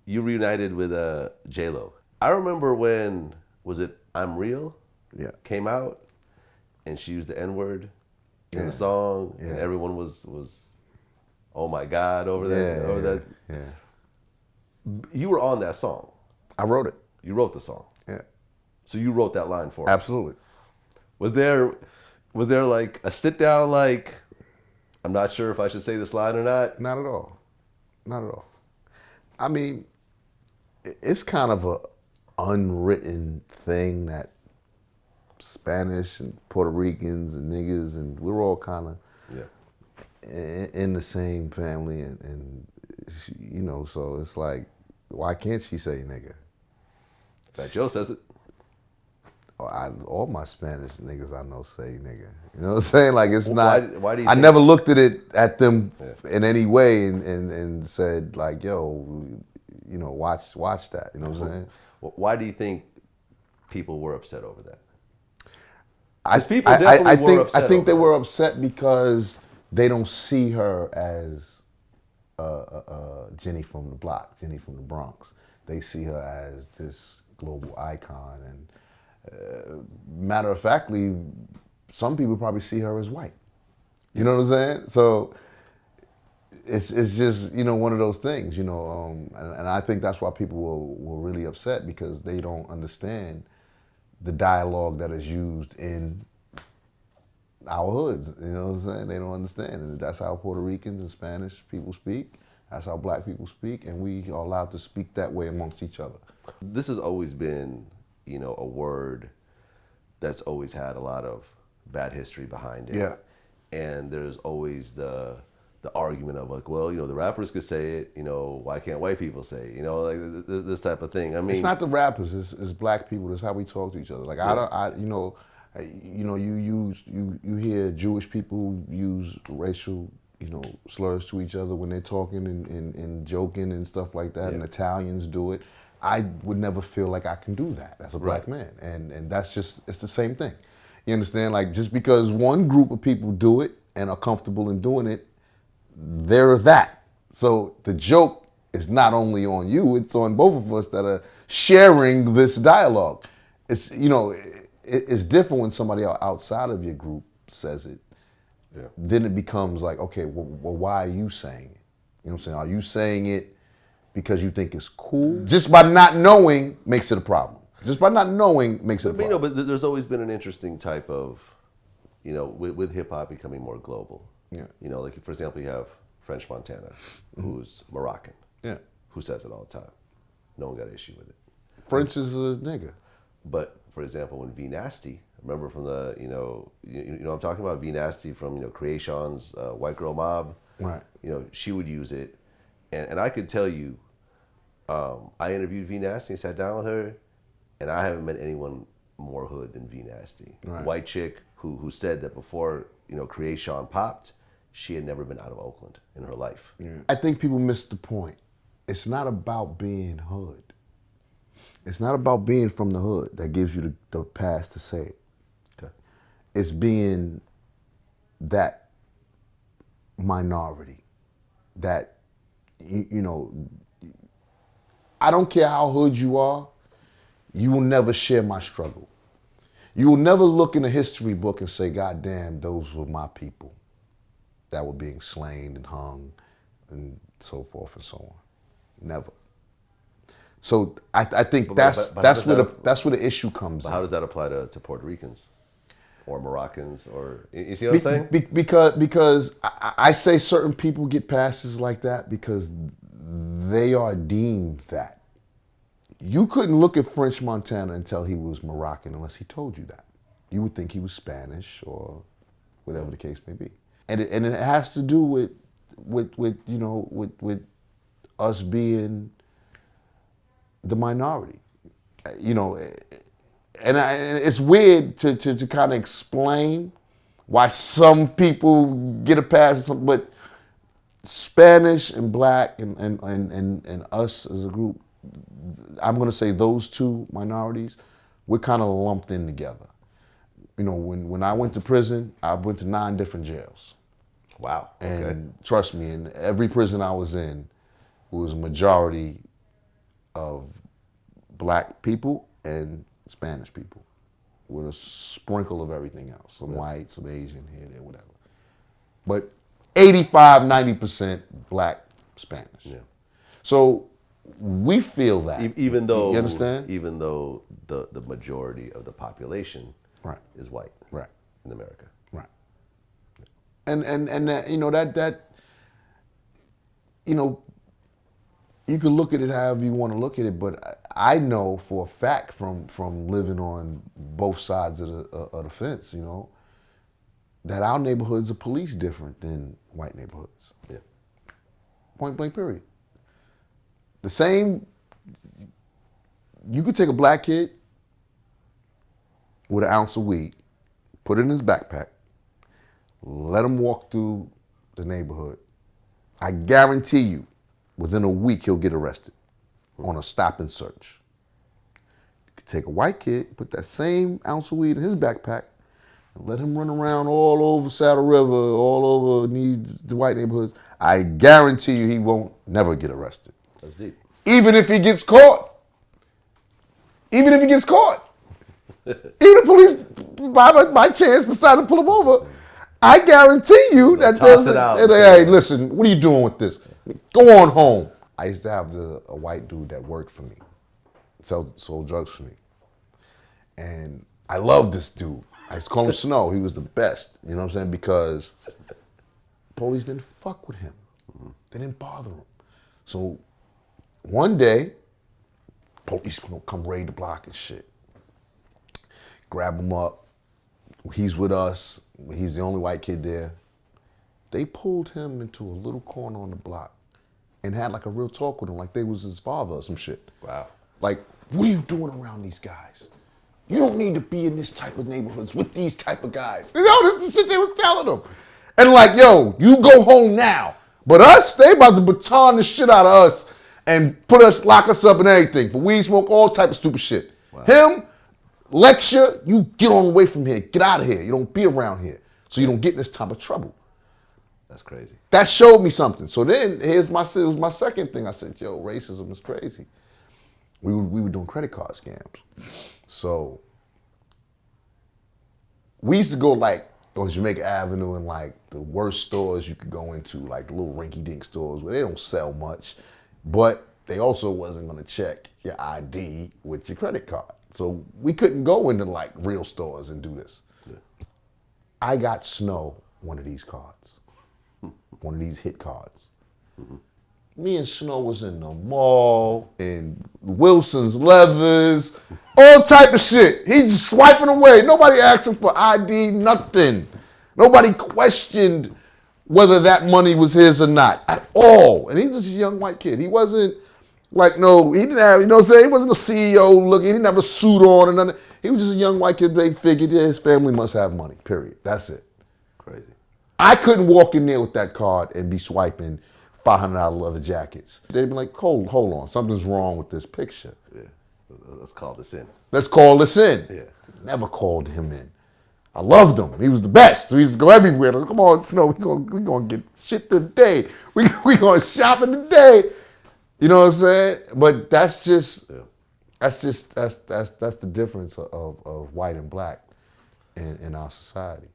you reunited with J-Lo. I remember when, was it I'm Real? Yeah. Came out, and she used the N-word in Yeah. the song, and Yeah. everyone was, oh my God, over that. Yeah. You were on that song. I wrote it. You wrote the song. Yeah. So you wrote that line for her. Absolutely. Was there like a sit down, like, I'm not sure if I should say this line or not? Not at all. Not at all. I mean, it's kind of a unwritten thing that Spanish and Puerto Ricans and niggas, and we're all kind of in the same family, and you know, so it's like, why can't she say nigga? Fat Joe says it. All my Spanish niggas I know say nigga. You know what I'm saying? Like, it's not. Why do you I think, never looked at them in any way and said like, yo, you know, watch that. You know what I'm saying? why do you think people were upset over that? I think they were upset because they don't see her as Jenny from the block, Jenny from the Bronx. They see her as this global icon, and matter of factly, some people probably see her as white. You know what I'm saying? So it's just, you know, one of those things, you know, and I think that's why people were really upset, because they don't understand the dialogue that is used in our hoods. You know what I'm saying? They don't understand, and that's how Puerto Ricans and Spanish people speak. That's how black people speak, and we are allowed to speak that way amongst each other. This has always been, you know, a word that's always had a lot of bad history behind it. Yeah. And there's always the argument of like, well, you know, the rappers could say it, you know, why can't white people say it? You know, like this type of thing. I mean, it's not the rappers, it's black people. That's how we talk to each other. Like, you hear Jewish people use racial, you know, slurs to each other when they're talking and joking and stuff like that, and Italians do it. I would never feel like I can do that as a black man, and that's just, it's the same thing. You understand? Like, just because one group of people do it and are comfortable in doing it, they're that. So the joke is not only on you, it's on both of us that are sharing this dialogue. It's, you know, it's different when somebody outside of your group says it. Yeah. Then it becomes like, okay, well, why are you saying it? You know what I'm saying? Are you saying it because you think it's cool? Just by not knowing makes it a problem. Just by not knowing makes it a problem. You know, but there's always been an interesting type of, you know, with hip hop becoming more global. Yeah. You know, like, for example, you have French Montana, who's Moroccan. Yeah. Who says it all the time. No one got an issue with it. French is a nigga. But for example, when V Nasty, remember from the, you know I'm talking about, V Nasty from, you know, Creation's White Girl Mob. Right. You know, she would use it, and I could tell you, I interviewed V Nasty and sat down with her, and I haven't met anyone more hood than V Nasty. Right. White chick who said that before, you know, Creation popped, she had never been out of Oakland in her life. Yeah. I think people miss the point. It's not about being hood. It's not about being from the hood that gives you the pass to say it. Okay. It's being that minority that, you know, I don't care how hood you are, you will never share my struggle. You will never look in a history book and say, God damn, those were my people that were being slain and hung and so forth and so on. Never. So I think that's where the issue comes in. How does that apply to Puerto Ricans or Moroccans, or, you see what I'm saying? Because I say certain people get passes like that because they are deemed that. You couldn't look at French Montana and tell he was Moroccan unless he told you that. You would think he was Spanish or whatever the case may be. And it has to do with you know, with us being the minority. You know, and it's weird to kind of explain why some people get a pass, but Spanish and black and us as a group, I'm going to say those two minorities, we're kind of lumped in together. You know, when I went to prison, I went to 9 different jails. Wow. Okay. And trust me, in every prison I was in, was majority of black people and Spanish people, with a sprinkle of everything else. Some white, some Asian, here, there, whatever. But 85, 90% black, Spanish. Yeah. So we feel that. Even though, you understand? Even though the majority of the population is white in America. Right. And that, you know, that you know, you can look at it however you want to look at it, but I know for a fact from living on both sides of the fence, you know, that our neighborhoods are policed different than white neighborhoods. Yeah. Point blank period. The same, you could take a black kid with an ounce of weed, put it in his backpack, let him walk through the neighborhood. I guarantee you, within a week, he'll get arrested on a stop and search. You could take a white kid, put that same ounce of weed in his backpack, and let him run around all over Saddle River, all over the white neighborhoods. I guarantee you he won't never get arrested. That's deep. Even if he gets caught. Even if he gets caught. Even if police, by chance, decide to pull him over, I guarantee you that toss it out. Hey, listen, what are you doing with this? Go on home. I used to have a white dude that worked for me, sold drugs for me. And I loved this dude. I used to call him Snow. He was the best, you know what I'm saying? Because police didn't fuck with him. They didn't bother him. So one day, police come raid the block and shit. Grab him up. He's with us. He's the only white kid there. They pulled him into a little corner on the block and had like a real talk with him, like they was his father or some shit. Wow. Like, what are you doing around these guys? You don't need to be in this type of neighborhoods with these type of guys. You know, this is the shit they was telling them. And like, yo, you go home now. But us, they about to baton the shit out of us and lock us up and everything for weed smoke, all type of stupid shit. Wow. Him, lecture, you get on away from here. Get out of here. You don't be around here. So you don't get in this type of trouble. That's crazy. That showed me something. So then it was my second thing. I said, yo, racism is crazy. We were doing credit card scams. So we used to go like on Jamaica Avenue and like the worst stores you could go into, like little rinky-dink stores where they don't sell much, but they also wasn't gonna check your ID with your credit card. So we couldn't go into like real stores and do this. Yeah. I got Snow one of these cards, one of these hit cards. Mm-hmm. Me and Snow was in the mall, in Wilson's Leathers, all type of shit. He's just swiping away. Nobody asked him for ID, nothing. Nobody questioned whether that money was his or not at all. And he's just a young white kid. He wasn't like, he didn't have, you know what I'm saying? He wasn't a CEO looking. He didn't have a suit on or nothing. He was just a young white kid. They figured his family must have money, period. That's it. Crazy. I couldn't walk in there with that card and be swiping $500 leather jackets. They'd be like, hold on, something's wrong with this picture. Yeah, let's call this in. Let's call this in. Yeah. Never called him in. I loved him. He was the best. We used to go everywhere. Like, come on, Snow, we gonna get shit today. We gonna shop in today. You know what I'm saying? But that's the difference of white and black in our society.